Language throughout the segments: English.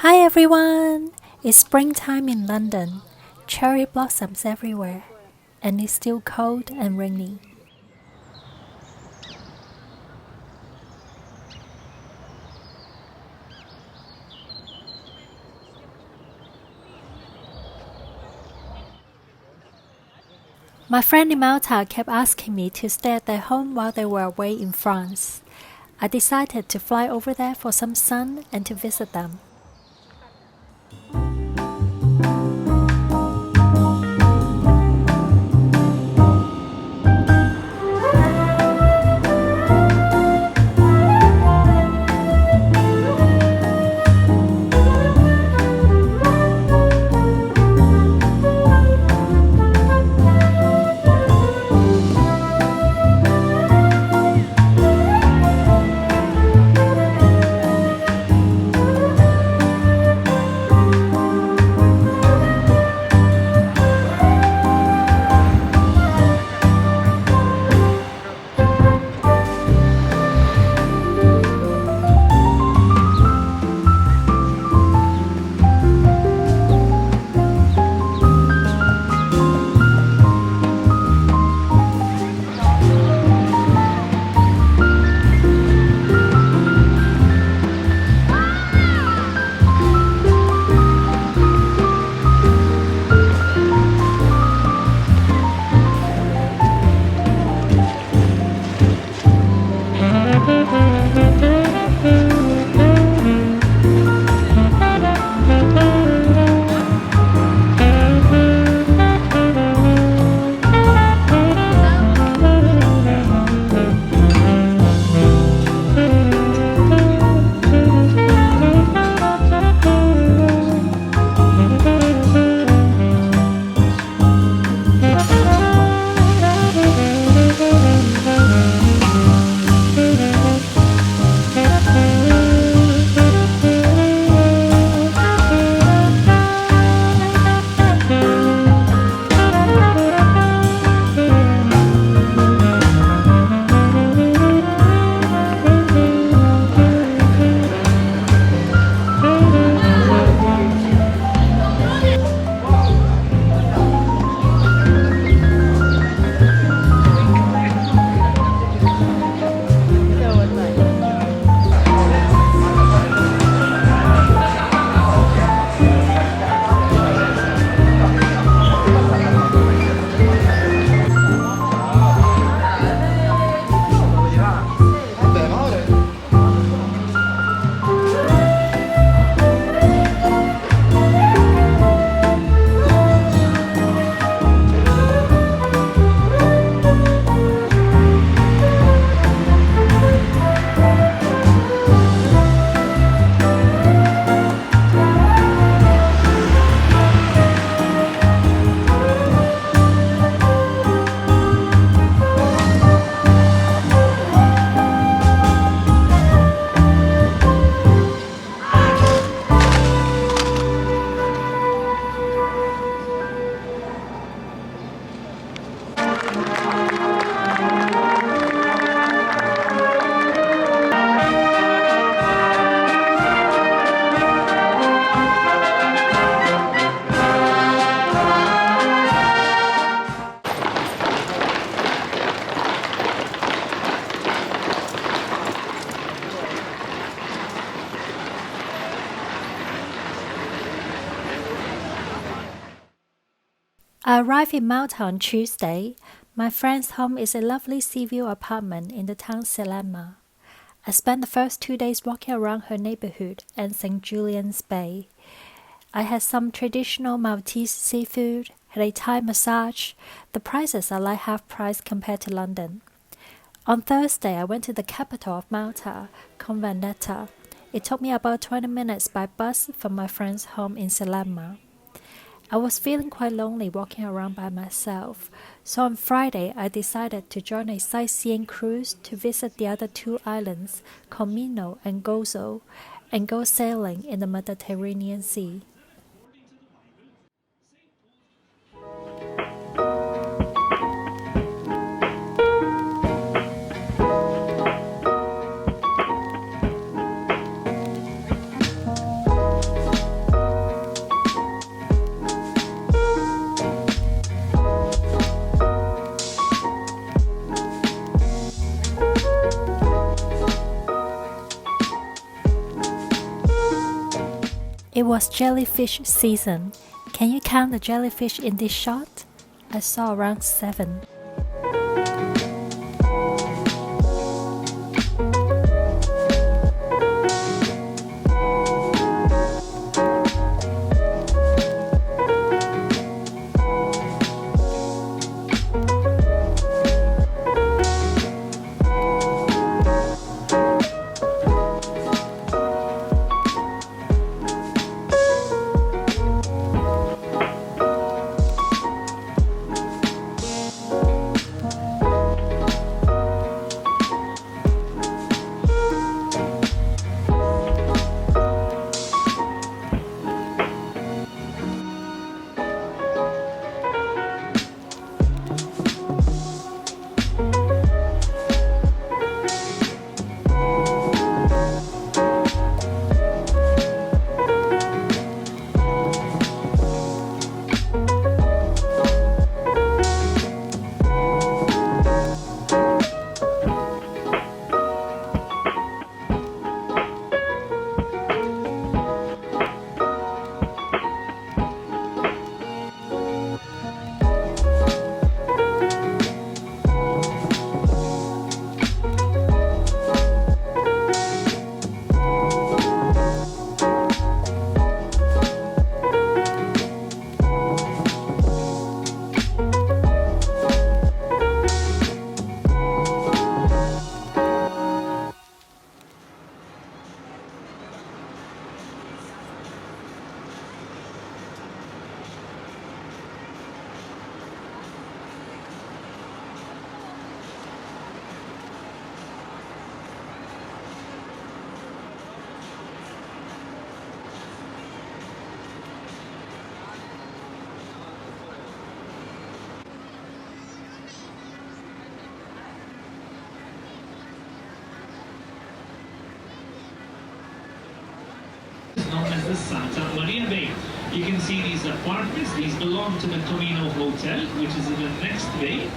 Hi everyone! It's springtime in London, cherry blossoms everywhere, and it's still cold and rainy. My friend in Malta kept asking me to stay at their home while they were away in France. I decided to fly over there for some sun and to visit them. I arrived in Malta on Tuesday. My friend's home is a lovely sea view apartment in the town Silema. I spent the first 2 days walking around her neighborhood and St. Julian's Bay. I had some traditional Maltese seafood, had a Thai massage. The prices are like half price compared to London. On Thursday, I went to the capital of Malta, Valletta. It took me about 20 minutes by bus from my friend's home in Silema. I was feeling quite lonely walking around by myself, so on Friday I decided to join a sightseeing cruise to visit the other two islands, Comino and Gozo, and go sailing in the Mediterranean Sea. It was jellyfish season. Can you count the jellyfish in this shot? I saw around 7. Known as the Santa Maria Bay. You can see these apartments. These belong to the Comino Hotel, which is in the next bay.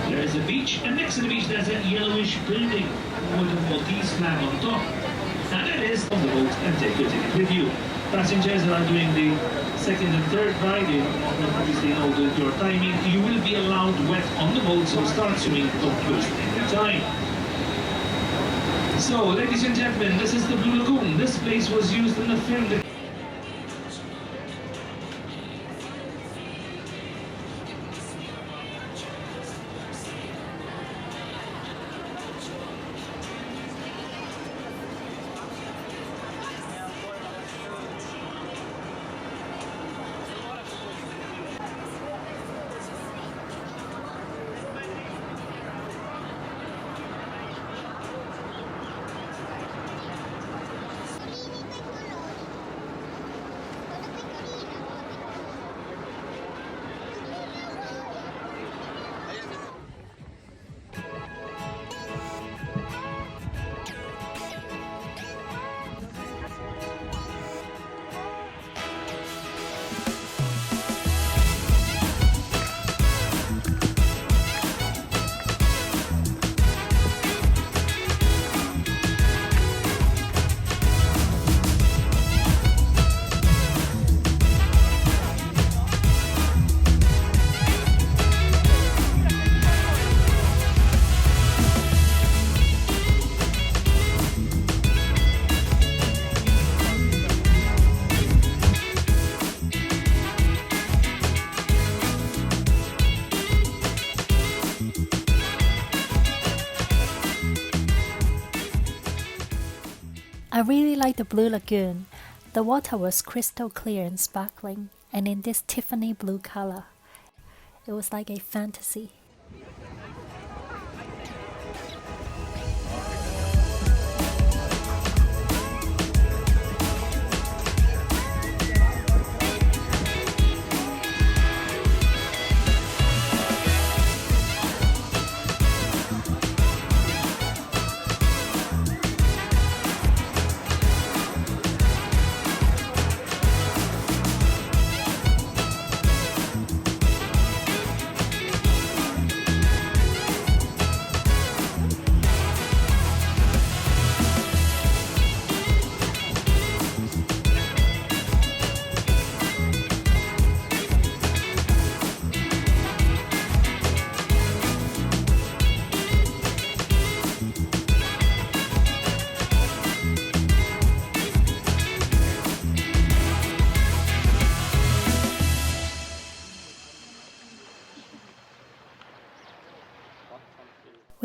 There is a beach, and next to the beach there's a yellowish building with a Maltese flag on top. And it is on the boat and take your ticket with you. Passengers that are doing the second and third ride, you obviously know your timing. You will be allowed wet on the boat, so start swimming, don't waste any time. So, ladies and gentlemen, this is the Blue Lagoon. This place was used in the film. I really liked the Blue Lagoon. The water was crystal clear and sparkling, and in this Tiffany blue color. It was like a fantasy.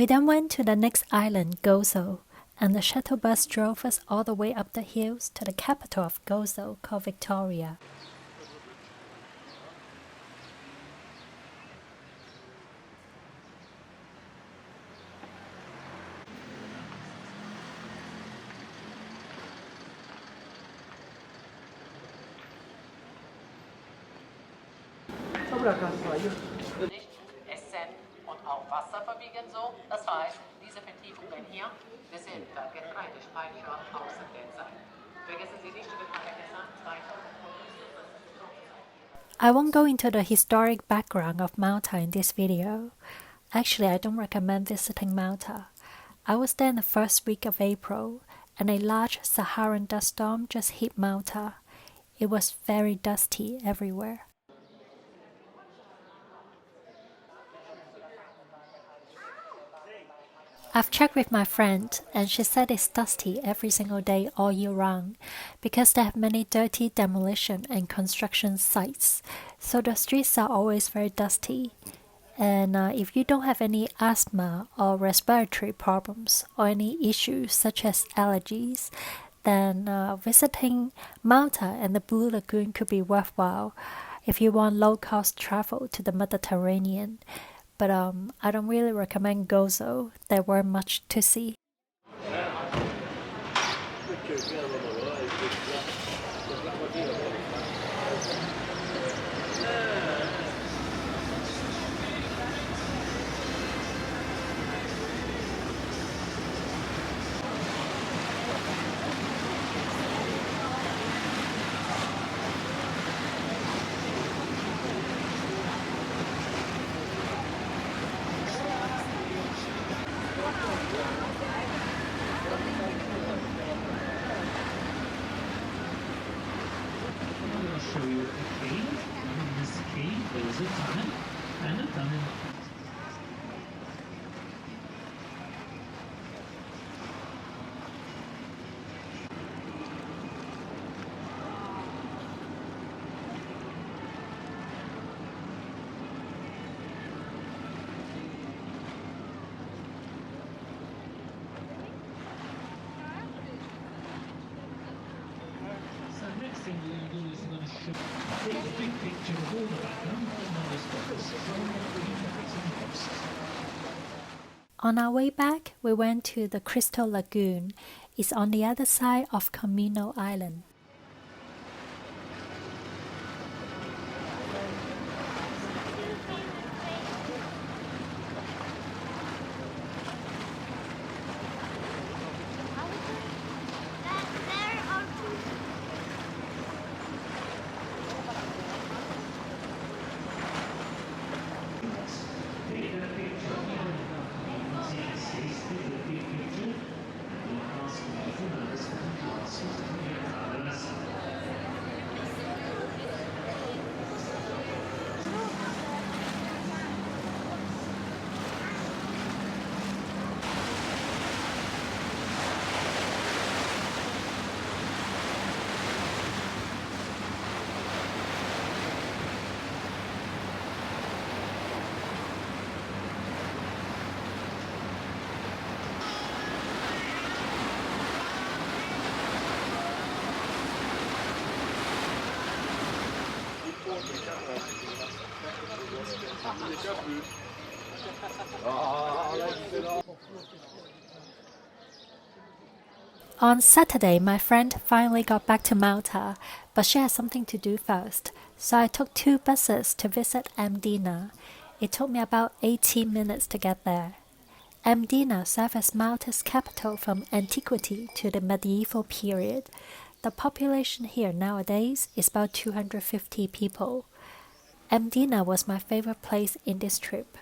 We then went to the next island, Gozo, and the shuttle bus drove us all the way up the hills to the capital of Gozo called Victoria. Essen und auch Wasser verbiegen so. Das heißt, diese Vertiefungen hier, das sind Getreidespeicher außen der Zeit. Vergessen Sie nicht über Kasachstan 2000. I won't go into the historic background of Malta in this video. Actually, I don't recommend visiting Malta. I was there in the first week of April, and a large Saharan dust storm just hit Malta. It was very dusty everywhere. I've checked with my friend, and she said it's dusty every single day all year round because they have many dirty demolition and construction sites, so the streets are always very dusty. And if you don't have any asthma or respiratory problems or any issues such as allergies, then visiting Malta and the Blue Lagoon could be worthwhile if you want low-cost travel to the Mediterranean. But I don't really recommend Gozo. There weren't much to see. Show you a cave, and in this cave there is a tunnel and a tunnel. So next thing we're going to do is we're going to show take a big picture of all the background and all the spots from the green and coast. On our way back, we went to the Crystal Lagoon. It's on the other side of Comino Island. On Saturday, my friend finally got back to Malta, but she had something to do first, so I took 2 buses to visit Mdina. It took me about 18 minutes to get there. Mdina served as Malta's capital from antiquity to the medieval period. The population here nowadays is about 250 people. Mdina was my favorite place in this trip.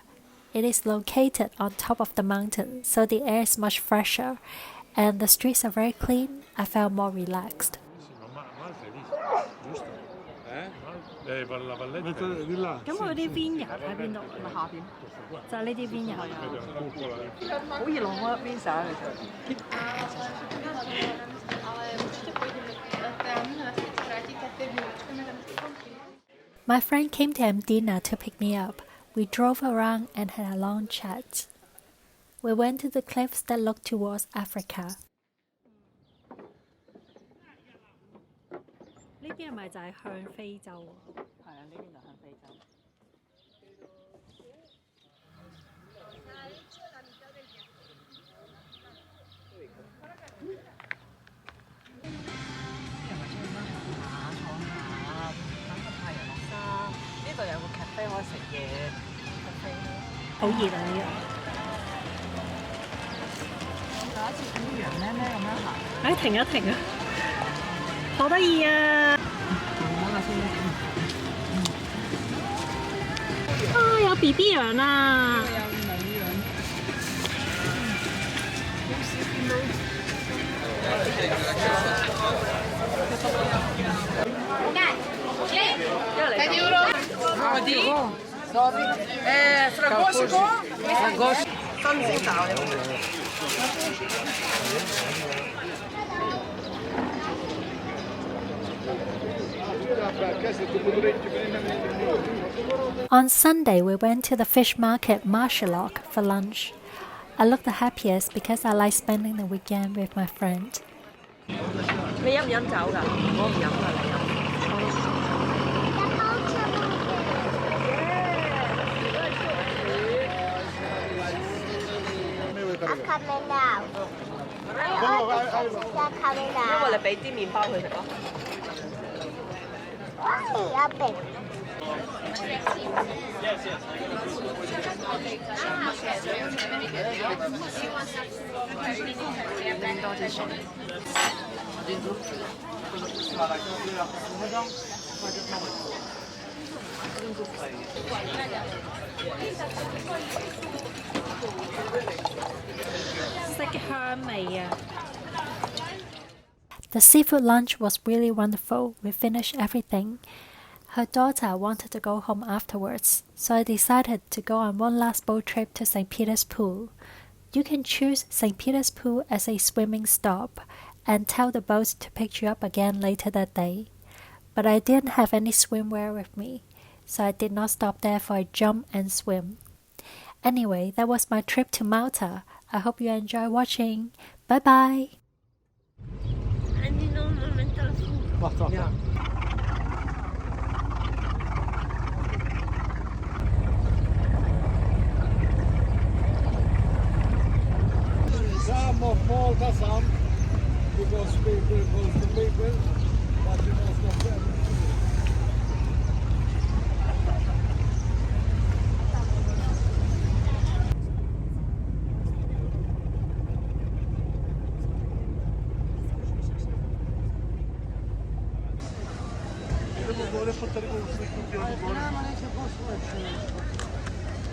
It is located on top of the mountain, so the air is much fresher, and the streets are very clean. I felt more relaxed. My friend came to Mdina to pick me up. We drove around and had a long chat. we went to the cliffs that look towards Africa. 呢邊係咪就係向非洲啊？係啊，呢邊就向非洲。呢度有個 cafe 可以食嘢 ，cafe 好熱啊！呢度。第一次見啲羊咩咩咁樣行。哎，停一停啊！好得意啊！啊，有 BB 羊啊！有母羊。好少見到。On Sunday, we went to the fish market Marsaxlokk for lunch. I looked the happiest because I like spending the weekend with my friend. 你飲唔飲酒㗎？我唔飲㗎，你飲。Coming out. 因為你俾啲麵包佢食咯。拎多啲水。The seafood lunch was really wonderful. We finished everything. Her daughter wanted to go home afterwards, so I decided to go on one last boat trip to St. Peter's Pool. You can choose St. Peter's Pool as a swimming stop and tell the boat to pick you up again later that day. But I didn't have any swimwear with me, so I did not stop there for a jump and swim. Anyway, that was my trip to Malta. I hope you enjoy watching. Bye bye. Some of Malta, some because people close to people, but you most of them. Vuole portare con tutti i